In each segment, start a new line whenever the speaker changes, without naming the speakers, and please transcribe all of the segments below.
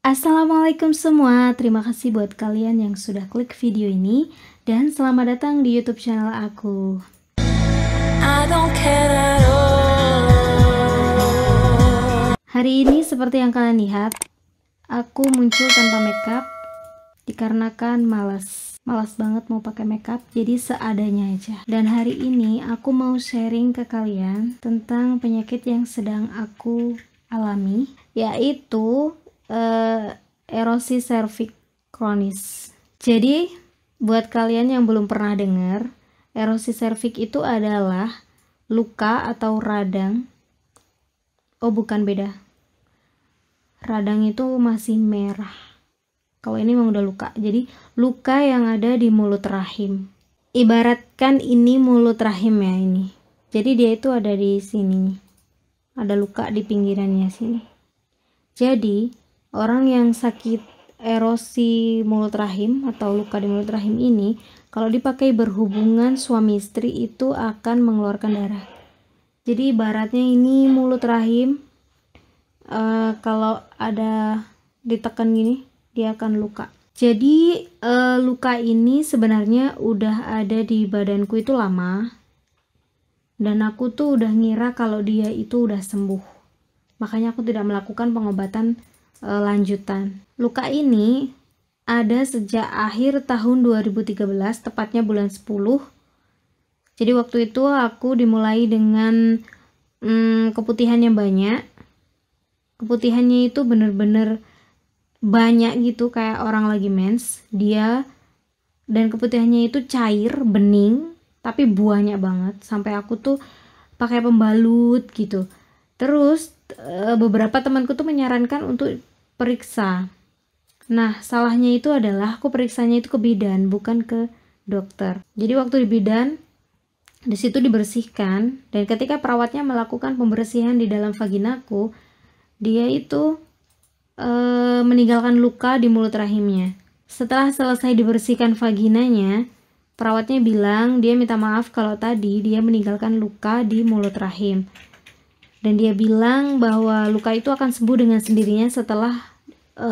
Assalamualaikum semua, terima kasih buat kalian yang sudah klik video ini dan selamat datang di YouTube channel aku. Hari ini seperti yang kalian lihat, aku muncul tanpa makeup dikarenakan malas banget mau pakai makeup, jadi seadanya aja. Dan hari ini aku mau sharing ke kalian tentang penyakit yang sedang aku alami, yaitu erosi serviks kronis. Jadi buat kalian yang belum pernah dengar, erosi serviks itu adalah luka atau radang. Oh bukan, beda. Radang itu masih merah. Kalau ini memang udah luka. Jadi luka yang ada di mulut rahim. Ibaratkan ini mulut rahim ya ini. Jadi dia itu ada di sini. Ada luka di pinggirannya sini. Jadi orang yang sakit erosi mulut rahim atau luka di mulut rahim ini, kalau dipakai berhubungan suami istri itu akan mengeluarkan darah. Jadi ibaratnya ini mulut rahim, kalau ada ditekan gini, dia akan luka. Jadi luka ini sebenarnya udah ada di badanku itu lama, dan aku tuh udah ngira kalau dia itu udah sembuh. Makanya aku tidak melakukan pengobatan lanjutan. Luka ini ada sejak akhir tahun 2013, tepatnya bulan 10. Jadi waktu itu aku dimulai dengan keputihan yang banyak. Keputihannya itu bener-bener banyak gitu, kayak orang lagi mens. Dan keputihannya itu cair, bening, tapi banyak banget. Sampai aku tuh pakai pembalut gitu. Terus beberapa temanku tuh menyarankan untuk periksa. Nah, salahnya itu adalah aku periksanya itu ke bidan, bukan ke dokter. Jadi waktu di bidan, di situ dibersihkan, dan ketika perawatnya melakukan pembersihan di dalam vaginaku, dia itu meninggalkan luka di mulut rahimnya. Setelah selesai dibersihkan vaginanya, perawatnya bilang dia minta maaf kalau tadi dia meninggalkan luka di mulut rahim. Dan dia bilang bahwa luka itu akan sembuh dengan sendirinya setelah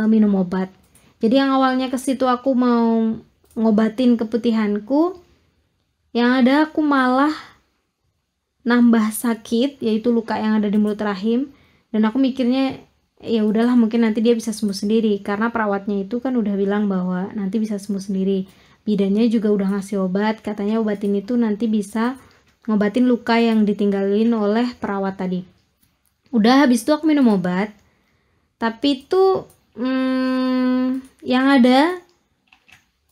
minum obat. Jadi yang awalnya ke situ aku mau ngobatin keputihanku, yang ada aku malah nambah sakit, yaitu luka yang ada di mulut rahim. Dan aku mikirnya ya udahlah, mungkin nanti dia bisa sembuh sendiri, karena perawatnya itu kan udah bilang bahwa nanti bisa sembuh sendiri. Bidannya juga udah ngasih obat, katanya obat ini tuh nanti bisa ngobatin luka yang ditinggalin oleh perawat tadi. Udah habis itu aku minum obat, tapi itu yang ada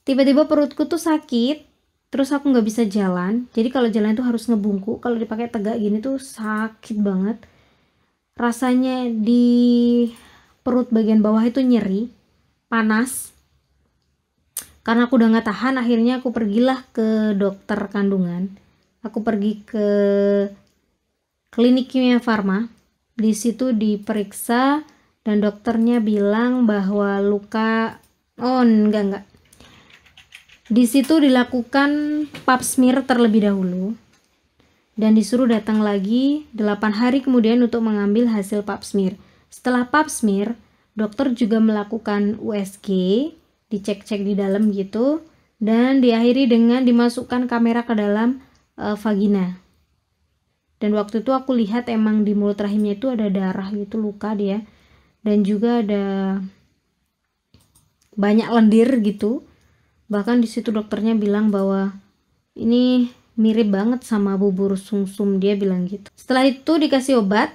tiba-tiba perutku tuh sakit, terus aku nggak bisa jalan. Jadi kalau jalan itu harus ngebungkuk, kalau dipakai tegak gini tuh sakit banget. Rasanya di perut bagian bawah itu nyeri, panas. Karena aku udah nggak tahan, akhirnya aku pergilah ke dokter kandungan. Aku pergi ke klinik Kimia Farma. Di situ diperiksa dan dokternya bilang bahwa luka, enggak. Di situ dilakukan pap smear terlebih dahulu dan disuruh datang lagi 8 hari kemudian untuk mengambil hasil pap smear. Setelah pap smear, dokter juga melakukan USG, dicek-cek di dalam gitu, dan diakhiri dengan dimasukkan kamera ke dalam vagina. Dan waktu itu aku lihat emang di mulut rahimnya itu ada darah gitu, luka dia. Dan juga ada banyak lendir gitu. Bahkan di situ dokternya bilang bahwa ini mirip banget sama bubur sumsum, dia bilang gitu. Setelah itu dikasih obat.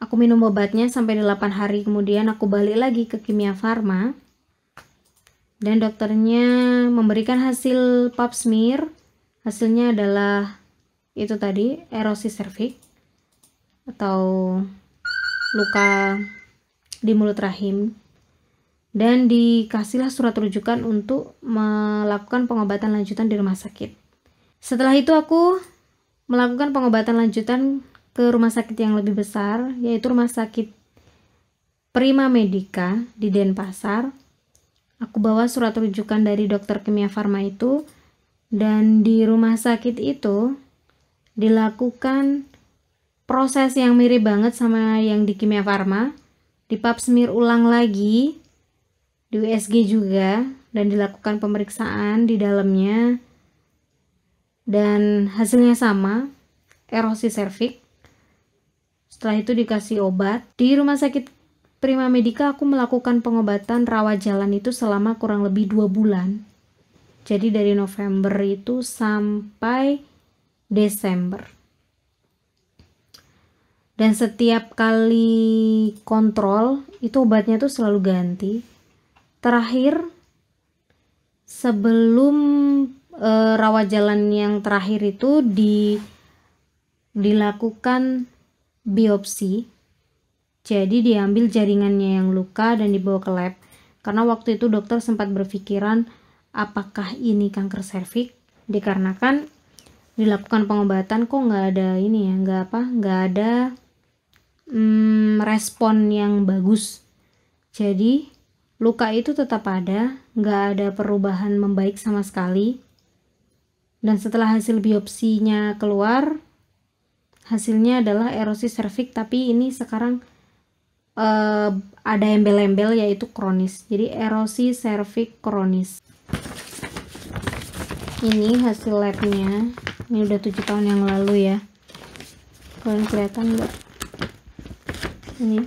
Aku minum obatnya sampai 8 hari kemudian aku balik lagi ke Kimia Farma. Dan dokternya memberikan hasil pap smear. Hasilnya adalah itu tadi, erosi serviks atau luka di mulut rahim, dan dikasihlah surat rujukan untuk melakukan pengobatan lanjutan di rumah sakit. Setelah itu aku melakukan pengobatan lanjutan ke rumah sakit yang lebih besar, yaitu rumah sakit Prima Medica di Denpasar. Aku bawa surat rujukan dari dokter Kimia Farma itu, dan di rumah sakit itu dilakukan proses yang mirip banget sama yang di Kimia Farma. di pap smear ulang lagi, di USG juga, dan dilakukan pemeriksaan di dalamnya, dan hasilnya sama, erosi serviks. Setelah itu dikasih obat. Di rumah sakit Prima Medica aku melakukan pengobatan rawat jalan itu selama kurang lebih 2 bulan. Jadi dari November itu sampai Desember. Dan setiap kali kontrol itu obatnya tuh selalu ganti. Terakhir sebelum rawat jalan yang terakhir itu dilakukan biopsi. Jadi diambil jaringannya yang luka dan dibawa ke lab. Karena waktu itu dokter sempat berpikiran apakah ini kanker serviks, dikarenakan dilakukan pengobatan kok nggak ada ini ya, nggak ada respon yang bagus. Jadi luka itu tetap ada, nggak ada perubahan membaik sama sekali. Dan setelah hasil biopsinya keluar, hasilnya adalah erosi serviks, tapi ini sekarang ada embel-embel yaitu kronis. Jadi erosi serviks kronis. Ini hasil labnya. Ini udah 7 tahun yang lalu ya. Kalian kelihatan nggak? Ini.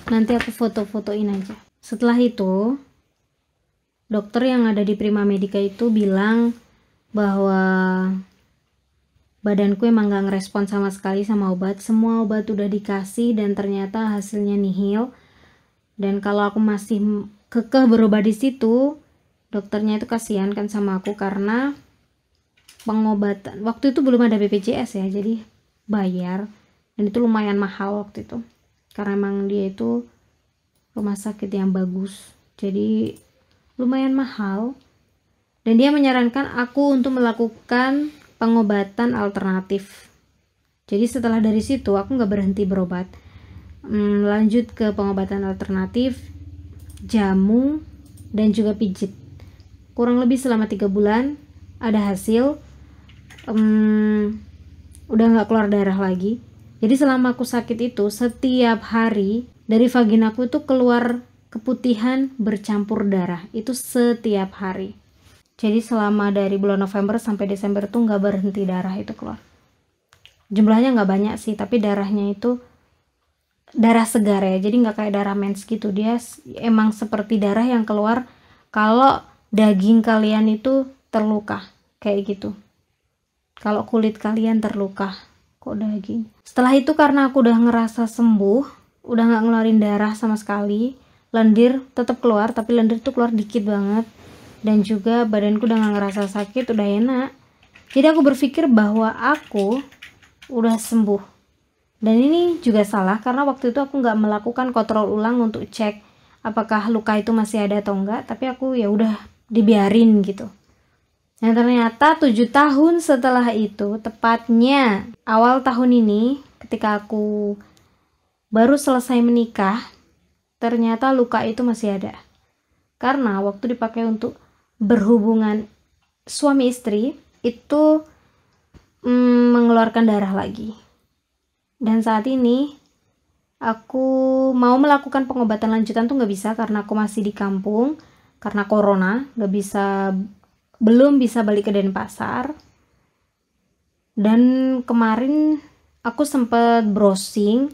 Nanti aku foto-fotoin aja. Setelah itu, dokter yang ada di Prima Medica itu bilang bahwa badanku emang gak ngerespon sama sekali sama obat. Semua obat udah dikasih dan ternyata hasilnya nihil. Dan kalau aku masih kekeh berobat di situ, dokternya itu kasihan kan sama aku karena pengobatan. Waktu itu belum ada BPJS ya, jadi bayar. Dan itu lumayan mahal waktu itu. Karena emang dia itu rumah sakit yang bagus. Jadi lumayan mahal. Dan dia menyarankan aku untuk melakukan pengobatan alternatif. Jadi setelah dari situ aku nggak berhenti berobat. Lanjut ke pengobatan alternatif, jamu, dan juga pijit. Kurang lebih selama 3 bulan ada hasil. Udah nggak keluar darah lagi. Jadi selama aku sakit itu setiap hari dari vaginaku itu keluar keputihan bercampur darah. Itu setiap hari. Jadi selama dari bulan November sampai Desember tuh nggak berhenti darah itu keluar. Jumlahnya nggak banyak sih, tapi darahnya itu darah segar ya. Jadi nggak kayak darah mens gitu. Dia emang seperti darah yang keluar kalau daging kalian itu terluka. Kayak gitu. Kalau kulit kalian terluka. Kok daging? Setelah itu karena aku udah ngerasa sembuh, udah nggak ngeluarin darah sama sekali, lendir tetap keluar, tapi lendir tuh keluar dikit banget. Dan juga badanku udah gak ngerasa sakit, udah enak. Jadi aku berpikir bahwa aku udah sembuh. Dan ini juga salah karena waktu itu aku gak melakukan kontrol ulang untuk cek apakah luka itu masih ada atau enggak. Tapi aku ya udah dibiarin gitu. Dan ternyata 7 tahun setelah itu, tepatnya awal tahun ini, ketika aku baru selesai menikah, ternyata luka itu masih ada. Karena waktu dipakai untuk berhubungan suami istri itu mengeluarkan darah lagi. Dan saat ini aku mau melakukan pengobatan lanjutan tuh nggak bisa karena aku masih di kampung karena corona, belum bisa balik ke Denpasar. Dan kemarin aku sempat browsing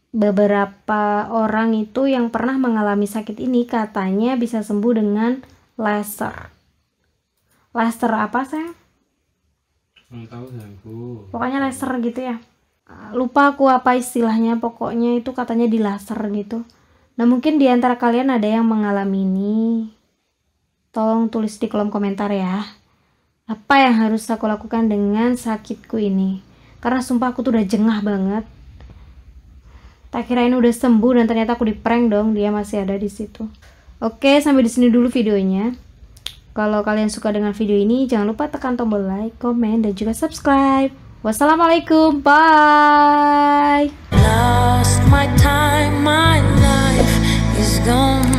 beberapa orang itu yang pernah mengalami sakit ini, katanya bisa sembuh dengan laser. Laser apa sayang?
Tahu sayangku.
Pokoknya laser gitu ya. Lupa aku apa istilahnya, pokoknya itu katanya di laser gitu. Nah mungkin di antara kalian ada yang mengalami ini. Tolong tulis di kolom komentar ya. Apa yang harus aku lakukan dengan sakitku ini? Karena sumpah aku tuh udah jengah banget. Tak kirain udah sembuh dan ternyata aku di prank dong, dia masih ada di situ. Oke, sampai di sini dulu videonya. Kalau kalian suka dengan video ini, jangan lupa tekan tombol like, komen, dan juga subscribe. Wassalamualaikum, bye. Lost my time, my life is gone.